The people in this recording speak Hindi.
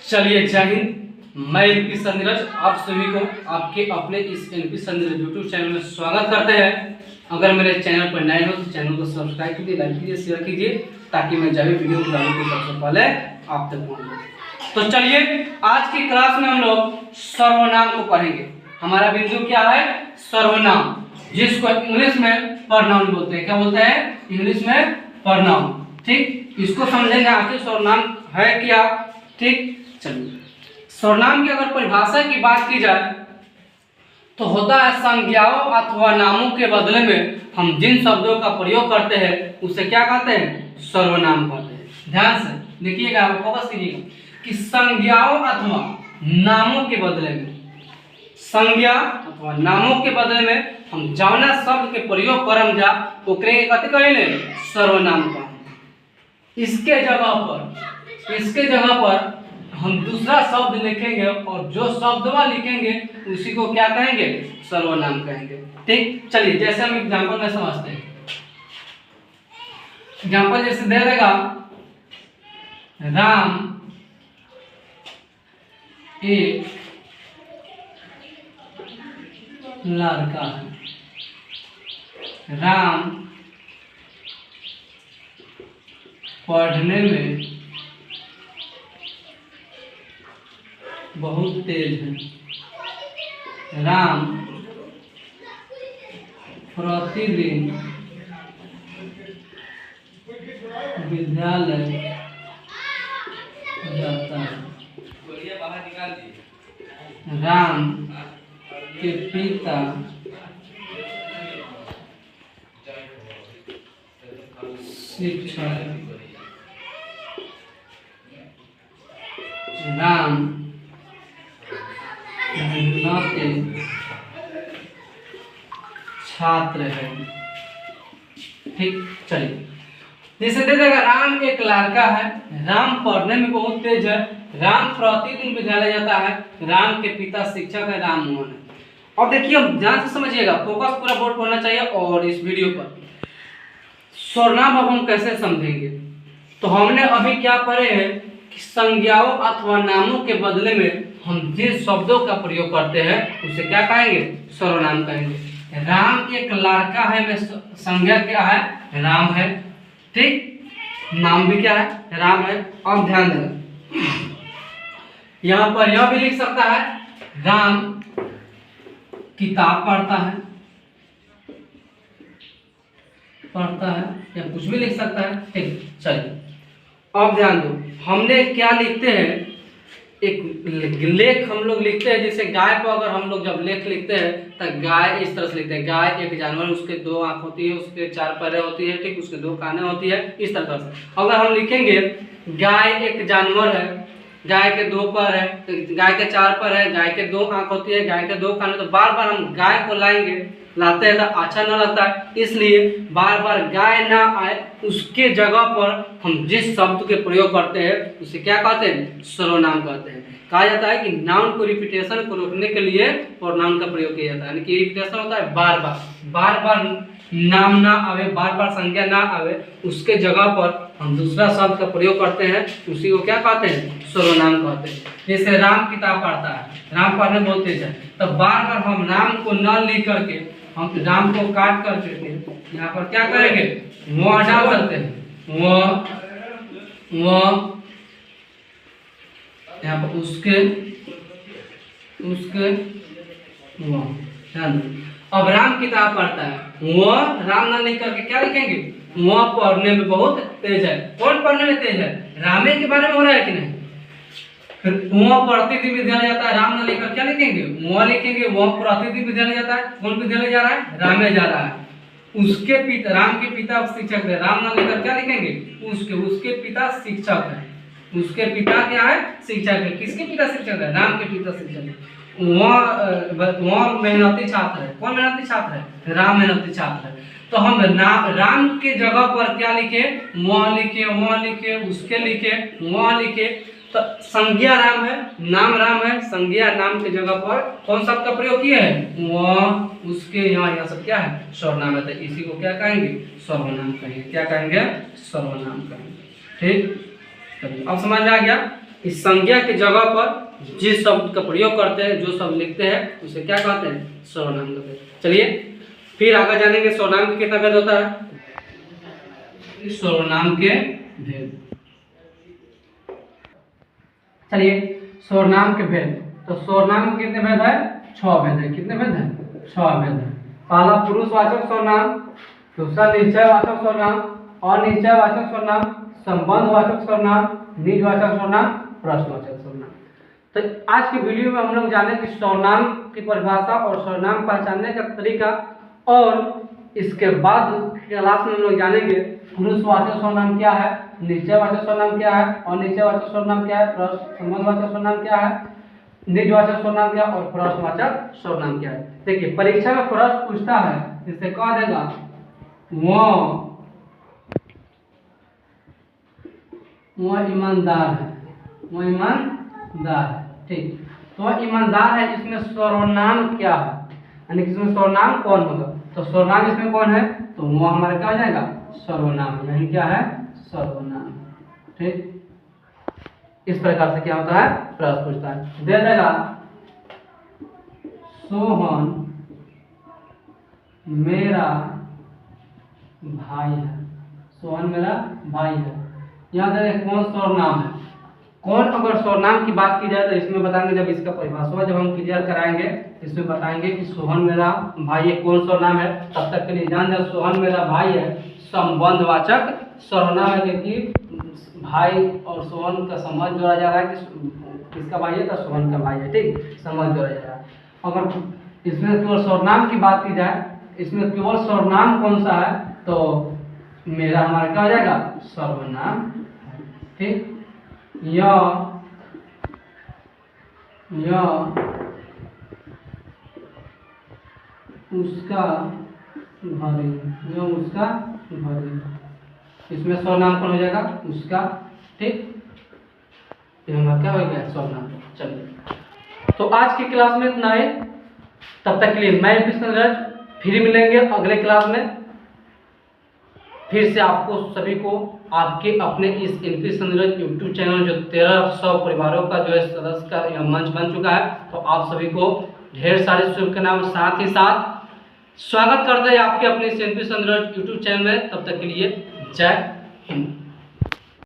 चलिए जय हिंद। मैं एनपी सर नीरज आप सभी को आपके अपने इस NP sir Neeraj YouTube channel में स्वागत करते हैं। अगर मेरे चैनल पर नए हो तो चैनल को सब्सक्राइब कीजिए, लाइक कीजिए, शेयर कीजिए ताकि मैं जब भी वीडियो डालूं तो सबसे पहले आप तक पहुंचे। तो चलिए आज की क्लास में हम लोग सर्वनाम को पढ़ेंगे। हमारा बिंदु क्या है? सर्वनाम, जिसको इंग्लिश में प्रोनाउन बोलते हैं। क्या बोलते हैं इंग्लिश में? प्रोनाउन। ठीक, इसको समझेंगे आखिर सर्वनाम है क्या। ठीक, चलिए सर्वनाम की अगर परिभाषा की बात की जाए तो होता है संज्ञाओं अथवा नामों के बदले में हम जिन शब्दों का प्रयोग करते हैं उसे क्या कहते हैं? सर्वनाम कहते हैं। ध्यान से देखिएगा, फोकस कीजिएगा कि संज्ञाओं अथवा नामों के बदले में, संज्ञा अथवा नामों के बदले में हम जौना शब्द के प्रयोग करम जा ओकरे कथी कहेले? सर्वनाम कहें। इसके जगह पर हम दूसरा शब्द लिखेंगे और जो शब्दवा लिखेंगे उसी को क्या कहेंगे? सर्वनाम कहेंगे। ठीक, चलिए जैसे हम एग्जांपल में समझते हैं। एग्जांपल जैसे दे देगा, राम एक लड़का है। राम पढ़ने में बहुत तेज है। राम प्रतिदिन विद्यालय जाता है। राम के पिता शिक्षक हैं। राम के छात्र है। ठीक, चलिए जैसे दे देगा, राम एक लड़का है। राम पढ़ने में बहुत तेज है। राम प्रतिदिन विद्यालय जाता है। राम के पिता शिक्षक है। राम मोहन है। अब देखिए, हम ध्यान से समझिएगा, फोकस पूरा बोर्ड पर होना चाहिए। और इस वीडियो पर सर्वनाम अब हम कैसे समझेंगे, तो हमने अभी क्या पढ़े हैं कि संज्ञाओं अथवा नामों के बदले में हम जिन शब्दों का प्रयोग करते हैं उसे क्या कहेंगे? सर्वनाम कहेंगे। राम एक लड़का है में संज्ञा क्या है? राम है। ठीक, नाम भी क्या है? राम है। अब ध्यान देना, यहाँ पर यह भी लिख सकता है, राम किताब पढ़ता है या कुछ भी लिख सकता है। ठीक, चलिए अब ध्यान दो, हमने क्या लिखते हैं, एक लेख हम लोग लिखते हैं। जैसे गाय को अगर हम लोग जब लेख लिखते हैं तो गाय इस तरह से लिखते हैं, गाय एक जानवर, उसके दो आंख होती है, उसके चार पैरें होती है। ठीक, उसके दो कानें होती है। इस तरह से अगर हम लिखेंगे गाय एक जानवर है, गाय के दो पैर है, गाय के चार पैर है, गाय के दो आंख होती है, गाय के दो कान, तो बार बार हम गाय को लाते हैं तो अच्छा न लगता है। इसलिए बार बार गाय ना आए उसके जगह पर हम जिस शब्द के प्रयोग करते हैं उसे क्या कहते हैं? सर्वनाम कहते हैं। कहा जाता है कि नाउन को रिपीटेशन को रोकने के लिए प्रोनाउन का प्रयोग किया जाता है। यानी कि रिपीटेशन होता है बार बार नाम ना आवे, बार बार संज्ञा ना आवे, उसके जगह पर हम दूसरा शब्द का प्रयोग करते हैं, उसी को क्या कहते हैं? सर्वनाम कहते हैं। जैसे राम किताब पढ़ता है, राम पढ़ने बहुत तेज है, तो बार बार हम राम को न लिख करके हम राम को काट करके यहाँ पर क्या करेंगे? वह डाल सकते हैं। वह यहाँ पर उसके वह। अब राम किताब पढ़ता है, वह राम ना लिख करके क्या लिखेंगे? वह पढ़ने में बहुत तेज है। कौन पढ़ने में तेज है? रामे के बारे में हो रहा है कि नहीं? फिर वह प्रतिदिन विद्यालय जाता है, राम ना लिखकर क्या लिखेंगे? वह लिखेंगे। वह प्रतिदिन विद्यालय जाता है, कौन विद्यालय जा रहा है? रामे जा रहा है। उसके पिता, राम के पिता शिक्षक है, राम ना लिखकर क्या लिखेंगे? उसके पिता शिक्षक है। उसके पिता क्या है? शिक्षक है। किसके पिता शिक्षक है? राम के पिता शिक्षक है। वह मेहनती छात्र है। कौन मेहनती छात्र है? राम मेहनती छात्र है। तो हम राम के जगह पर क्या लिखे? वह लिखे, उसके लिखे, वह लिखे। तो संज्ञा राम है, नाम राम है, संज्ञा नाम के जगह पर कौन शब्द का प्रयोग किए हैं? वह, उसके, यहाँ सब क्या है? सर्वनाम है। तो इसी को क्या कहेंगे? सर्वनाम कहेंगे। क्या कहेंगे? सर्वनाम कहेंगे। ठीक, अब समझ आ गया। इस संज्ञा की जगह पर जिस शब्द का प्रयोग करते हैं, जो शब्द लिखते हैं, उसे क्या कहते हैं? सर्वनाम कहते हैं। चलिए फिर आगे जानेंगे सर्वनाम के कितना भेद होता है। सर्वनाम के भेद, चलिए सर्वनाम के भेद। तो सर्वनाम के कितने भेद है? 6 भेद है। कितने भेद है? 6 भेद है। पहला पुरुषवाचक सर्वनाम, दूसरा निश्चयवाचक सर्वनाम, अनिश्चयवाचक सर्वनाम, संबंधवाचक सर्वनाम, निजवाचक सर्वनाम, प्रश्नवाचक सर्वनाम। तो आज के वीडियो में हम लोग जाने कि सर्वनाम की परिभाषा और सर्वनाम पहचानने का तरीका, और इसके बाद क्लास में हम लोग जानेंगे पुरुषवाचक सर्वनाम क्या है, निश्चयवाचक सर्वनाम क्या है, अनिश्चयवाचक सर्वनाम क्या है, संबंधवाचक सर्वनाम क्या है, निजवाचक सर्वनाम क्या और प्रश्नवाचक सर्वनाम क्या है। देखिए परीक्षा में प्रश्न पूछता है, इससे कह देगा वो ईमानदार है, वो ईमानदार है। ठीक, तो ईमानदार है, इसमें सर्वनाम क्या है, यानी इसमें सर्वनाम कौन होगा? तो सर्वनाम इसमें कौन है? तो वो हमारा क्या हो जाएगा? सर्वनाम, यानी क्या है? सर्वनाम। ठीक, इस प्रकार से क्या होता है? प्रश्न पूछता है। दे देगा सोहन मेरा भाई है, सोहन मेरा भाई है। यहाँ दे कौन सर्वनाम है, कौन? अगर सर्वनाम की बात की जाए तो इसमें बताएंगे, जब इसका परिभाषा जब हम क्लियर कराएंगे इसमें बताएंगे कि सोहन मेरा भाई है कौन सर्वनाम है। तब तक के लिए जान जाओ सोहन मेरा भाई है संबंधवाचक सर्वनाम है, क्योंकि भाई और सोहन का संबंध जोड़ा जा रहा है कि किसका भाई है? तो सोहन का भाई है। ठीक, संबंध जोड़ा जा रहा है। अगर इसमें केवल सर्वनाम की बात की जाए, इसमें केवल सर्वनाम कौन सा है? तो मेरा हमारा क्या हो जाएगा? सर्वनाम। ठीक, या उसका घर, या उसका घर, इसमें सर्वनाम कौन हो जाएगा? उसका। ठीक, ये हमारा क्या हो गया? सर्वनाम। चलिए तो आज की क्लास में इतना है। तब तक के लिए मैं एमपी संजय, फिर मिलेंगे अगले क्लास में। फिर से आपको सभी को आपके अपने इस एमपी संजय यूट्यूब चैनल, जो 1300 परिवारों का जो है सदस्य का यह मंच बन चुका है, तो आप सभी को ढेर सारे शुभकामनाएं, साथ ही साथ स्वागत करते हैं आपके अपने एमपी संजय यूट्यूब चैनल में। तब तक के लिए जय हिंद।